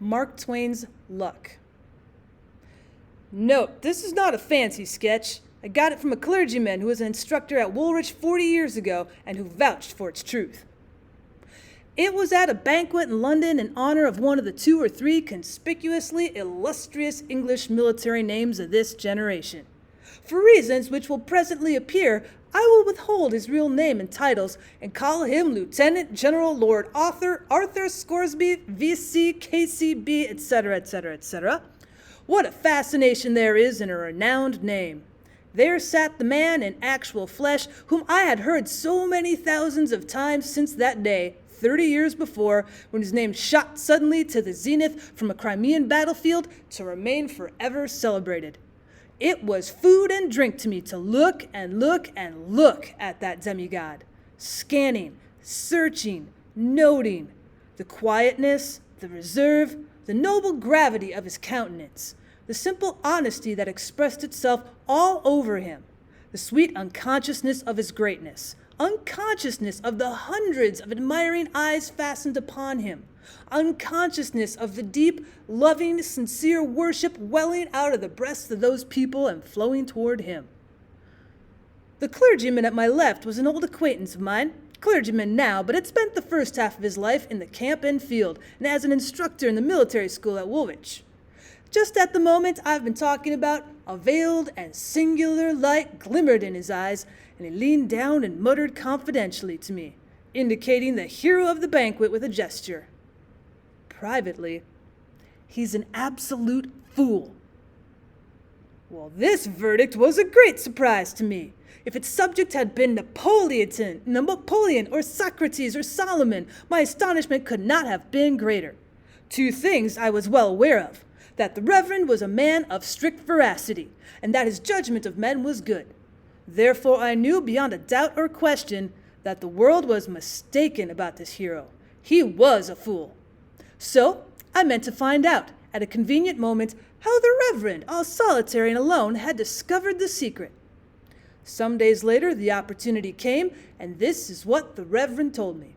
Mark Twain's luck. Note, this is not a fancy sketch. I got it from a clergyman who was an instructor at Woolwich 40 years ago and who vouched for its truth. It was at a banquet in London in honor of one of the 2 or 3 conspicuously illustrious English military names of this generation. For reasons which will presently appear, I will withhold his real name and titles and call him Lieutenant General Lord Arthur Scoresby, V.C., K.C.B., etc., etc., etc. What a fascination there is in a renowned name. There sat the man in actual flesh whom I had heard so many thousands of times since that day, 30 years before, when his name shot suddenly to the zenith from a Crimean battlefield to remain forever celebrated. It was food and drink to me to look and look and look at that demigod, scanning, searching, noting the quietness, the reserve, the noble gravity of his countenance, the simple honesty that expressed itself all over him, the sweet unconsciousness of his greatness, unconsciousness of the hundreds of admiring eyes fastened upon him, unconsciousness of the deep, loving, sincere worship welling out of the breasts of those people and flowing toward him. The clergyman at my left was an old acquaintance of mine, clergyman now, but had spent the first half of his life in the camp and field and as an instructor in the military school at Woolwich. Just at the moment I've been talking about, a veiled and singular light glimmered in his eyes, and he leaned down and muttered confidentially to me, indicating the hero of the banquet with a gesture. Privately, he's an absolute fool. Well, this verdict was a great surprise to me. If its subject had been Napoleon or Socrates or Solomon, my astonishment could not have been greater. 2 things I was well aware of: that the Reverend was a man of strict veracity, and that his judgment of men was good. Therefore I knew beyond a doubt or question that the world was mistaken about this hero. He was a fool. So I meant to find out, at a convenient moment, how the Reverend, all solitary and alone, had discovered the secret. Some days later the opportunity came, and this is what the Reverend told me.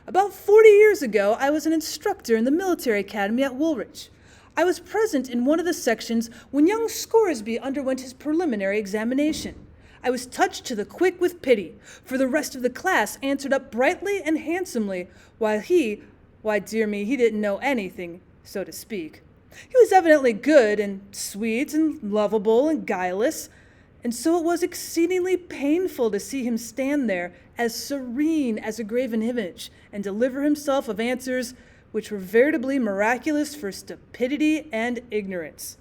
About 40 years ago I was an instructor in the military academy at Woolwich. I was present in one of the sections when young Scoresby underwent his preliminary examination. I was touched to the quick with pity, for the rest of the class answered up brightly and handsomely, while why dear me, he didn't know anything, so to speak. He was evidently good and sweet and lovable and guileless, and so it was exceedingly painful to see him stand there as serene as a graven image and deliver himself of answers which were veritably miraculous for stupidity and ignorance.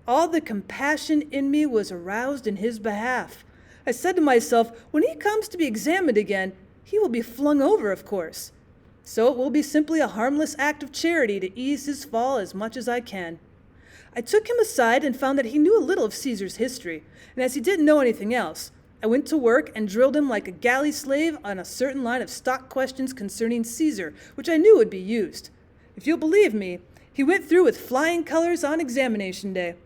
All the compassion in me was aroused in his behalf. I said to myself, when he comes to be examined again, he will be flung over, of course. So it will be simply a harmless act of charity to ease his fall as much as I can. I took him aside and found that he knew a little of Caesar's history, and as he didn't know anything else, I went to work and drilled him like a galley slave on a certain line of stock questions concerning Caesar, which I knew would be used. If you'll believe me, he went through with flying colors on examination day.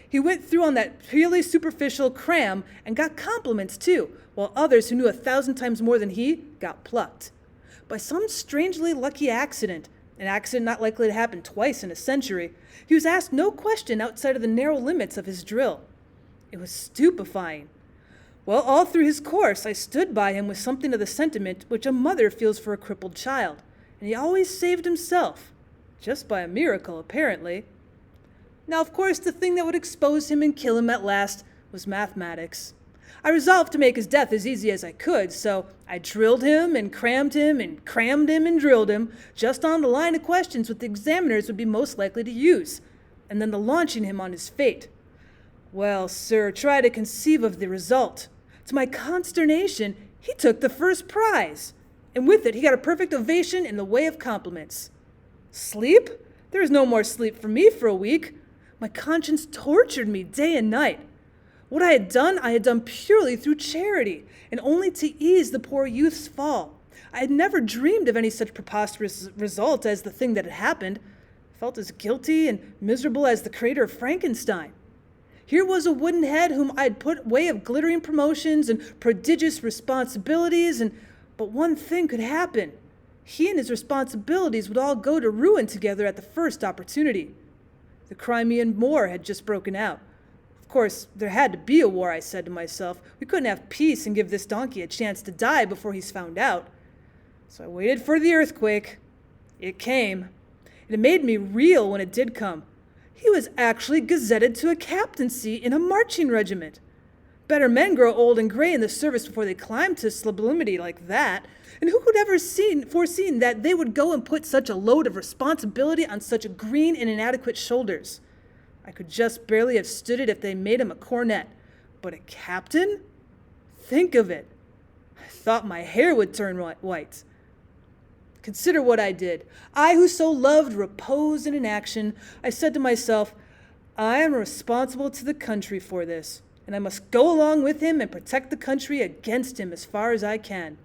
He went through on that purely superficial cram and got compliments too, while others who knew 1,000 times more than he got plucked. By some strangely lucky accident, an accident not likely to happen twice in a century, he was asked no question outside of the narrow limits of his drill. It was stupefying. Well, all through his course, I stood by him with something of the sentiment which a mother feels for a crippled child, and he always saved himself, just by a miracle, apparently. Now, of course, the thing that would expose him and kill him at last was mathematics. I resolved to make his death as easy as I could, so I drilled him and crammed him and crammed him and drilled him just on the line of questions which the examiners would be most likely to use, and then the launching him on his fate. Well, sir, try to conceive of the result. To my consternation, he took the first prize, and with it he got a perfect ovation in the way of compliments. Sleep? There was no more sleep for me for a week. My conscience tortured me day and night. What I had done purely through charity, and only to ease the poor youth's fall. I had never dreamed of any such preposterous result as the thing that had happened. I felt as guilty and miserable as the creator of Frankenstein. Here was a wooden head whom I had put way of glittering promotions and prodigious responsibilities, but one thing could happen. He and his responsibilities would all go to ruin together at the first opportunity. The Crimean War had just broken out. Of course, there had to be a war, I said to myself. We couldn't have peace and give this donkey a chance to die before he's found out. So I waited for the earthquake. It came. And it made me reel when it did come. He was actually gazetted to a captaincy in a marching regiment. Better men grow old and gray in the service before they climb to sublimity like that. And who could ever foreseen that they would go and put such a load of responsibility on such green and inadequate shoulders? I could just barely have stood it if they made him a cornet. But a captain? Think of it. I thought my hair would turn white. Consider what I did. I who so loved repose and inaction, I said to myself, I am responsible to the country for this, and I must go along with him and protect the country against him as far as I can.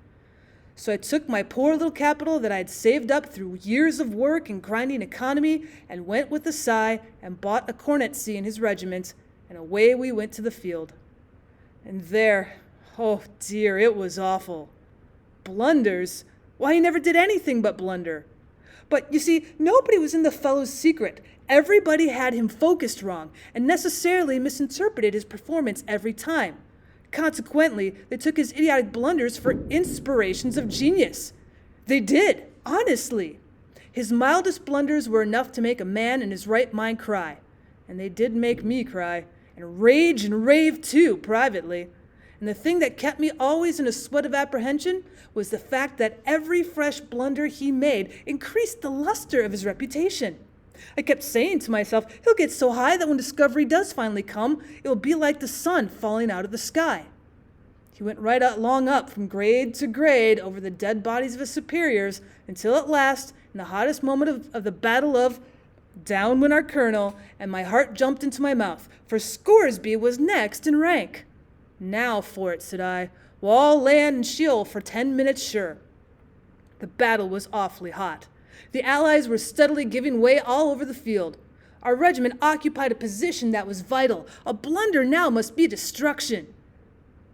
So I took my poor little capital that I had saved up through years of work and grinding economy and went with a sigh and bought a cornetcy in his regiment, and away we went to the field. And there, oh dear, it was awful. Blunders? Why, he never did anything but blunder. But you see, nobody was in the fellow's secret. Everybody had him focused wrong and necessarily misinterpreted his performance every time. Consequently, they took his idiotic blunders for inspirations of genius. They did, honestly. His mildest blunders were enough to make a man in his right mind cry. And they did make me cry, and rage and rave too, privately. And the thing that kept me always in a sweat of apprehension was the fact that every fresh blunder he made increased the luster of his reputation. I kept saying to myself, he'll get so high that when discovery does finally come, it will be like the sun falling out of the sky. He went right along up from grade to grade over the dead bodies of his superiors until at last, in the hottest moment of the battle of, down went our colonel, and my heart jumped into my mouth, for Scoresby was next in rank. Now for it, said I. We'll all land in Sheol for 10 minutes sure. The battle was awfully hot. The Allies were steadily giving way all over the field. Our regiment occupied a position that was vital. A blunder now must be destruction.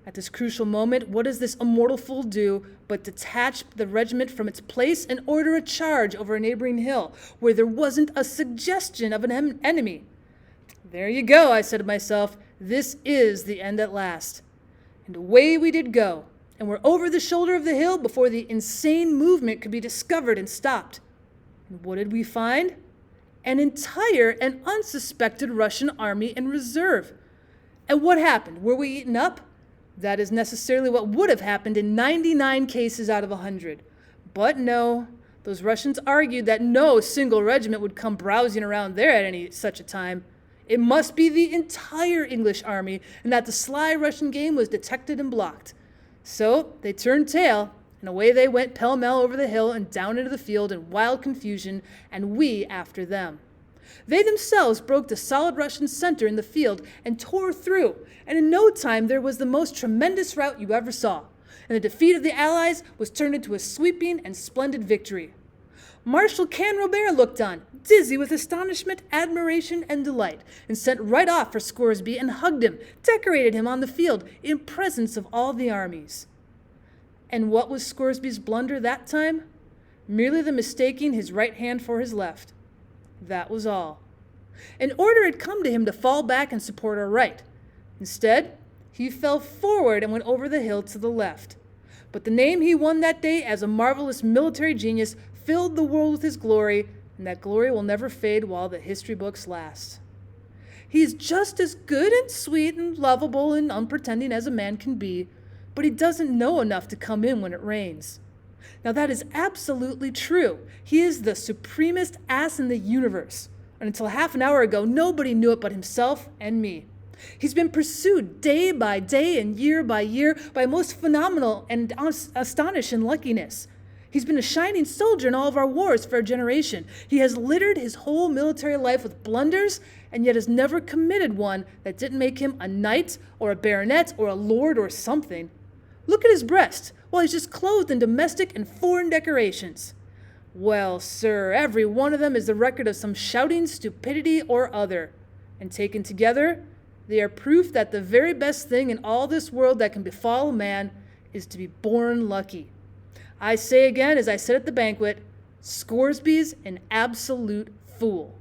At this crucial moment, what does this immortal fool do but detach the regiment from its place and order a charge over a neighboring hill where there wasn't a suggestion of an enemy? There you go, I said to myself. This is the end at last. And away we did go, and were over the shoulder of the hill before the insane movement could be discovered and stopped. And what did we find? An entire and unsuspected Russian army in reserve. And what happened? Were we eaten up? That is necessarily what would have happened in 99 cases out of 100. But no, those Russians argued that no single regiment would come browsing around there at any such a time. It must be the entire English army, and that the sly Russian game was detected and blocked. So they turned tail, and away they went pell-mell over the hill and down into the field in wild confusion, and we after them. They themselves broke the solid Russian center in the field and tore through, and in no time there was the most tremendous rout you ever saw, and the defeat of the Allies was turned into a sweeping and splendid victory. Marshal Canrobert looked on, dizzy with astonishment, admiration, and delight, and sent right off for Scoresby and hugged him, decorated him on the field in presence of all the armies. And what was Scoresby's blunder that time? Merely the mistaking his right hand for his left. That was all. An order had come to him to fall back and support our right. Instead, he fell forward and went over the hill to the left. But the name he won that day as a marvelous military genius filled the world with his glory, and that glory will never fade while the history books last. He is just as good and sweet and lovable and unpretending as a man can be, but he doesn't know enough to come in when it rains. Now that is absolutely true. He is the supremest ass in the universe, and until half an hour ago, nobody knew it but himself and me. He's been pursued day by day and year by year by most phenomenal and astonishing luckiness. He's been a shining soldier in all of our wars for a generation. He has littered his whole military life with blunders, and yet has never committed one that didn't make him a knight or a baronet or a lord or something. Look at his breast. Well, he's just clothed in domestic and foreign decorations. Well, sir, every one of them is the record of some shouting stupidity or other. And taken together, they are proof that the very best thing in all this world that can befall a man is to be born lucky. I say again, as I said at the banquet, Scoresby's an absolute fool.